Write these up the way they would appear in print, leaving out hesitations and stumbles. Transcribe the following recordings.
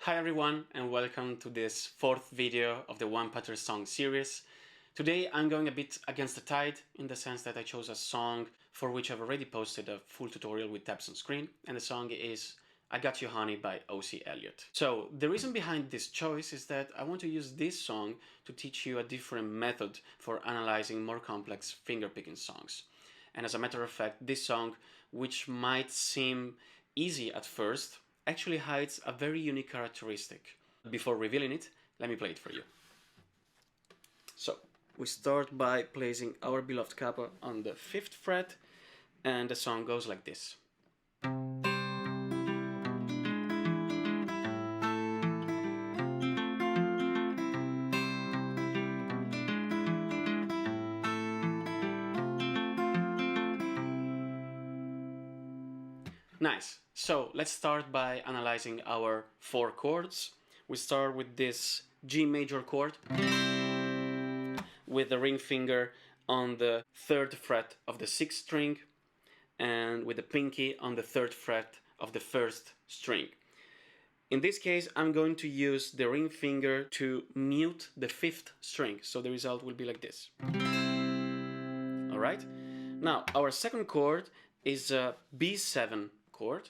Hi everyone and welcome to this fourth video of the One Pattern Song series. Today I'm going a bit against the tide in the sense that I chose a song for which I've already posted a full tutorial with tabs on screen, and the song is I Got You Honey by Ocie Elliott. So the reason behind this choice is that I want to use this song to teach you a different method for analyzing more complex fingerpicking songs. And as a matter of fact, this song, which might seem easy at first, actually hides a very unique characteristic. Before revealing it, let me play it for you. So, we start by placing our beloved Capo on the 5th fret, and the song goes like this. Nice. So let's start by analyzing our 4 chords. We start with this G major chord with the ring finger on the 3rd fret of the 6th string and with the pinky on the 3rd fret of the 1st string. In this case, I'm going to use the ring finger to mute the 5th string, so the result will be like this. Alright? Now, our second chord is a B7 chord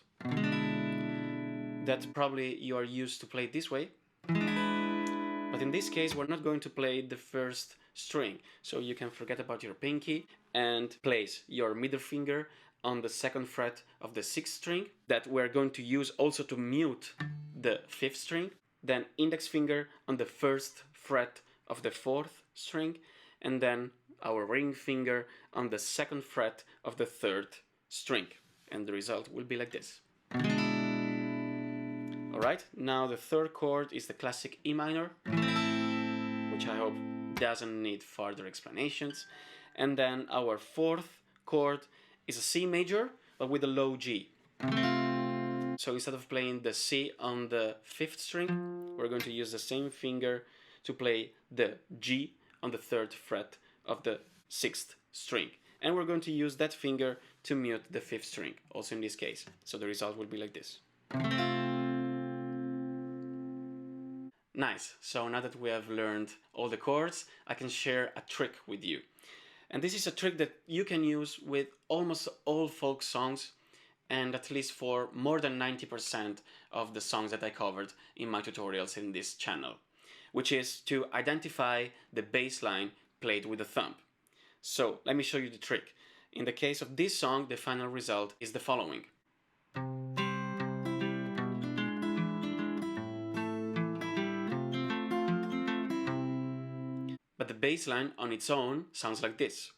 that probably you are used to play this way, but in this case we're not going to play the 1st string, so you can forget about your pinky and place your middle finger on the 2nd fret of the 6th string that we're going to use also to mute the 5th string, then index finger on the 1st fret of the 4th string, and then our ring finger on the 2nd fret of the 3rd string. And the result will be like this. Alright, now the 3rd chord is the classic E minor, which I hope doesn't need further explanations. And then our 4th chord is a C major, but with a low G. So instead of playing the C on the 5th string, we're going to use the same finger to play the G on the 3rd fret of the 6th string. And we're going to use that finger to mute the 5th string, also in this case. So the result will be like this. Nice. So now that we have learned all the chords, I can share a trick with you. And this is a trick that you can use with almost all folk songs, and at least for more than 90% of the songs that I covered in my tutorials in this channel, which is to identify the bass line played with the thumb. So let me show you the trick. In the case of this song, the final result is the following. But the bass line on its own sounds like this.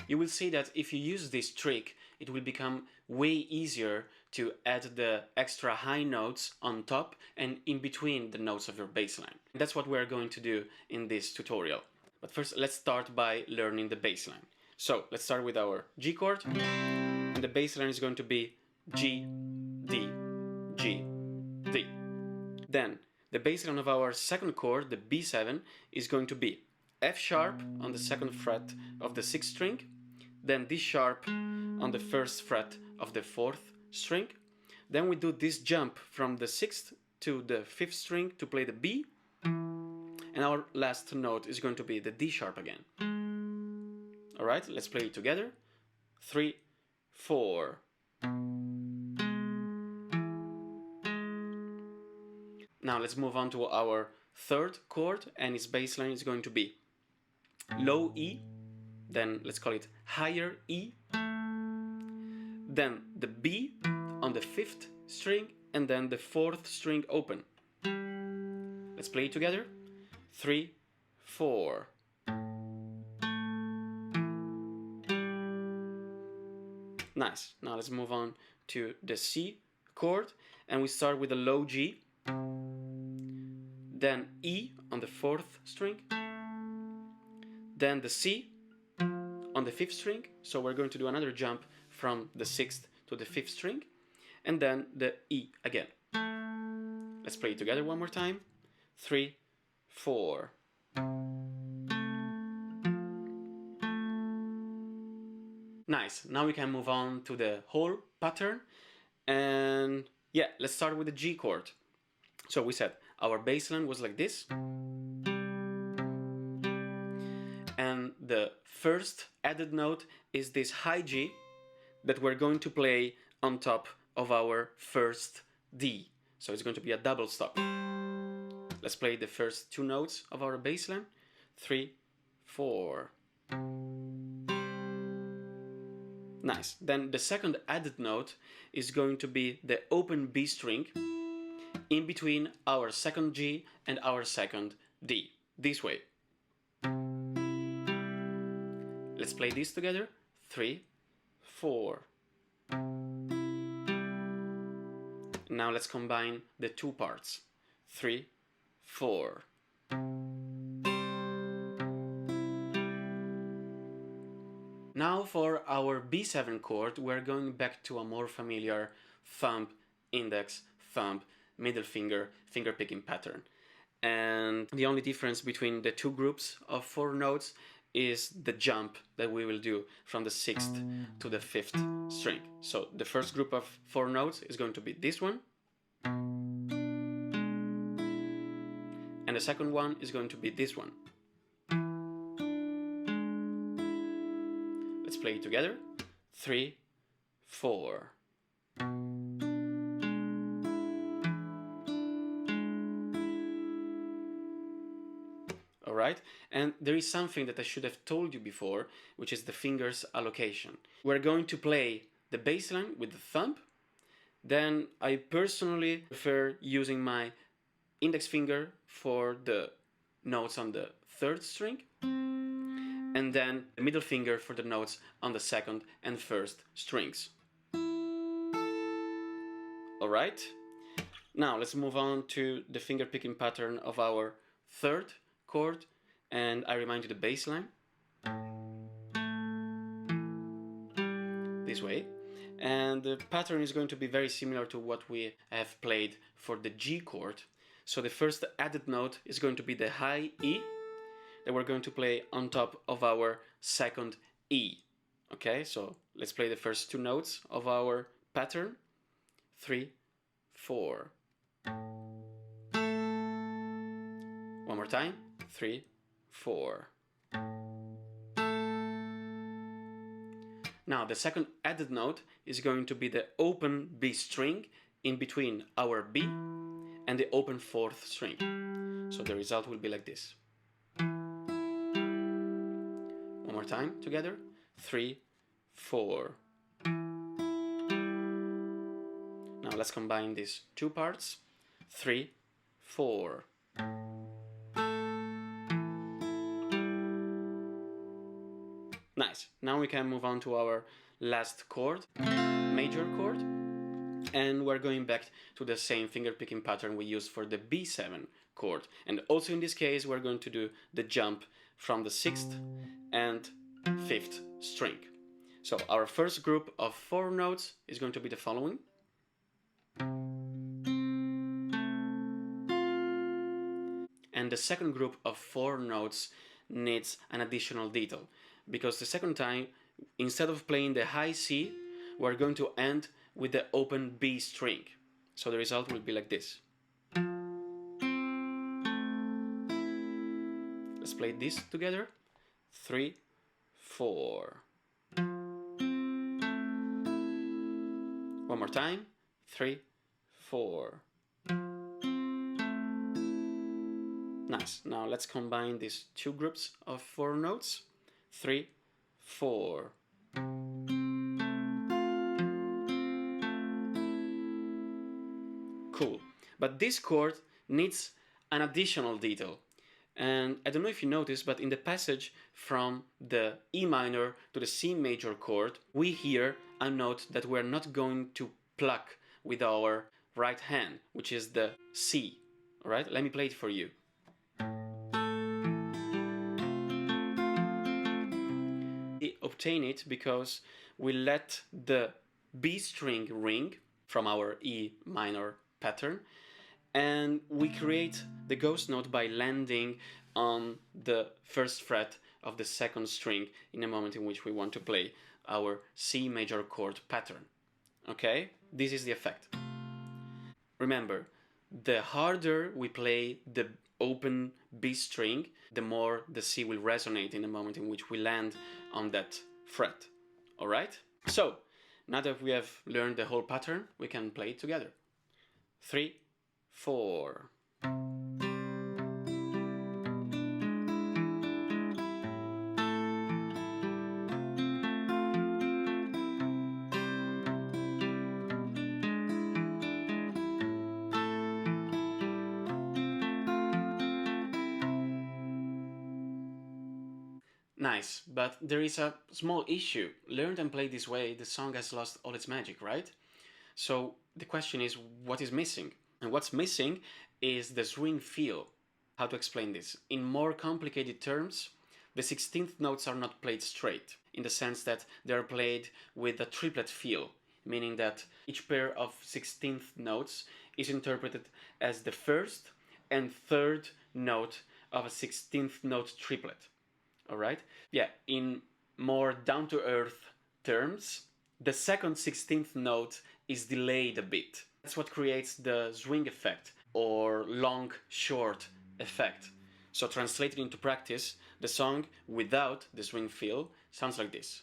You will see that if you use this trick, it will become way easier to add the extra high notes on top and in between the notes of your bass line. That's what we're going to do in this tutorial. But first, let's start by learning the bass line. So let's start with our G chord, and the bass line is going to be G, D, G, D. Then the bass line of our second chord, the B7, is going to be F sharp on the 2nd fret of the 6th string, then D sharp on the 1st fret of the 4th string. Then we do this jump from the 6th to the 5th string to play the B, and our last note is going to be the D sharp again. Alright, let's play it together. 3, 4. Now let's move on to our 3rd chord, and its bass line is going to be low E, then let's call it higher E, then the B on the 5th string, and then the 4th string open. Let's play it together. 3, 4. Nice. Now let's move on to the C chord, and we start with a low G, then E on the 4th string, then the C on the 5th string, so we're going to do another jump from the 6th to the 5th string, and then the E again. Let's play it together one more time. 3, 4. Nice. Now we can move on to the whole pattern. And yeah, let's start with the G chord. So we said our bass line was like this. And the first added note is this high G that we're going to play on top of our first D. So it's going to be a double stop. Let's play the first two notes of our bass line. 3, 4. Nice. Then the second added note is going to be the open B string in between our second G and our second D. This way. Let's play this together. 3, 4. Now let's combine the two parts. 3, 4. Now for our B7 chord, we're going back to a more familiar thumb, index, thumb, middle finger, finger picking pattern. And the only difference between the two groups of 4 notes is the jump that we will do from the 6th to the 5th string. So the first group of 4 notes is going to be this one. And the second one is going to be this one. Let's play it together. 3, 4. Alright, and there is something that I should have told you before, which is the fingers allocation. We're going to play the bass line with the thumb. Then I personally prefer using my index finger for the notes on the 3rd string, and then the middle finger for the notes on the 2nd and 1st strings. Alright, now let's move on to the finger picking pattern of our 3rd chord, and I remind you the bass line. This way. And the pattern is going to be very similar to what we have played for the G chord. So the first added note is going to be the high E that we're going to play on top of our second E. Okay, so let's play the first 2 notes of our pattern. 3, 4. One more time. 3, 4. Now the second added note is going to be the open B string in between our B and the open 4th string. So the result will be like this. One more time together. 3, 4. Now let's combine these two parts. 3, 4. Nice. Now we can move on to our last chord, major chord, and we're going back to the same finger picking pattern we used for the B7 chord. And also in this case we're going to do the jump from the 6th and 5th string. So our first group of 4 notes is going to be the following. And the second group of 4 notes needs an additional detail, because the second time, instead of playing the high C, we're going to end with the open B string. So the result will be like this. Let's play this together. 3, 4. One more time. 3, 4. Nice. Now let's combine these two groups of 4 notes. 3, 4. Cool. But this chord needs an additional detail. And I don't know if you noticed, but in the passage from the E minor to the C major chord, we hear a note that we're not going to pluck with our right hand, which is the C. Alright, let me play it for you. We obtain it because we let the B string ring from our E minor pattern, and we create the ghost note by landing on the 1st fret of the second string in a moment in which we want to play our C major chord pattern. Okay? This is the effect. Remember, the harder we play the open B string, the more the C will resonate in the moment in which we land on that fret. Alright? So, now that we have learned the whole pattern, we can play it together. 3, 4. Nice, but there is a small issue. Learned and played this way, the song has lost all its magic, right? So the question is, what is missing? And what's missing is the swing feel. How to explain this? In more complicated terms, the 16th notes are not played straight, in the sense that they are played with a triplet feel, meaning that each pair of 16th notes is interpreted as the first and third note of a 16th note triplet. Alright? Yeah, in more down-to-earth terms, the second 16th note is delayed a bit. That's what creates the swing effect, or long, short effect. So translated into practice, the song without the swing feel sounds like this.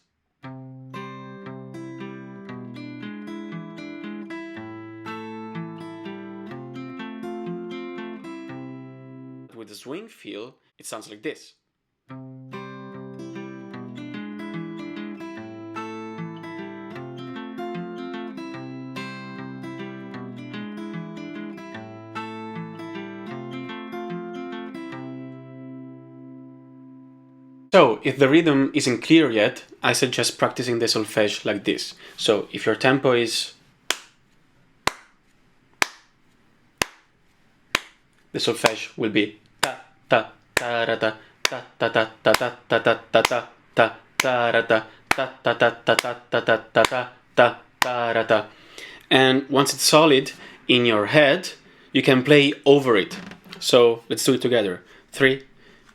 With the swing feel, it sounds like this. So, if the rhythm isn't clear yet, I suggest practicing the solfege like this. So, if your tempo is... the solfege will be ta ta ta ra ta ta ta ta ta ta ta ta ta ta ta ra ta ta ta ta ta ta ta ta ta ta ta ra ta. And once it's solid in your head, you can play over it. So let's do it together. 3,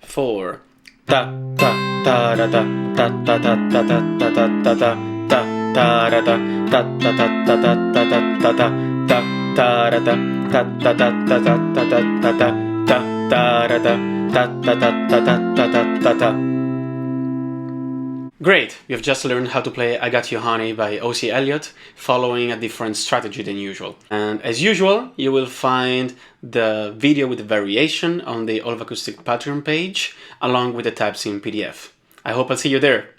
4. Ta ta ta ra ta ta ta ta ta ta ta ta ta ta ta ra ta ta ta ta ta ta ta ta ta ta ta ra ta ta ta ta ta ta ta ta ta ta ta ra ta ta ta ta ta ta ta ta ta. Great! You've just learned how to play I Got You Honey by Ocie Elliott, following a different strategy than usual. And as usual, you will find the video with the variation on the All of Acoustic Pattern page, along with the tabs in PDF. I hope I'll see you there.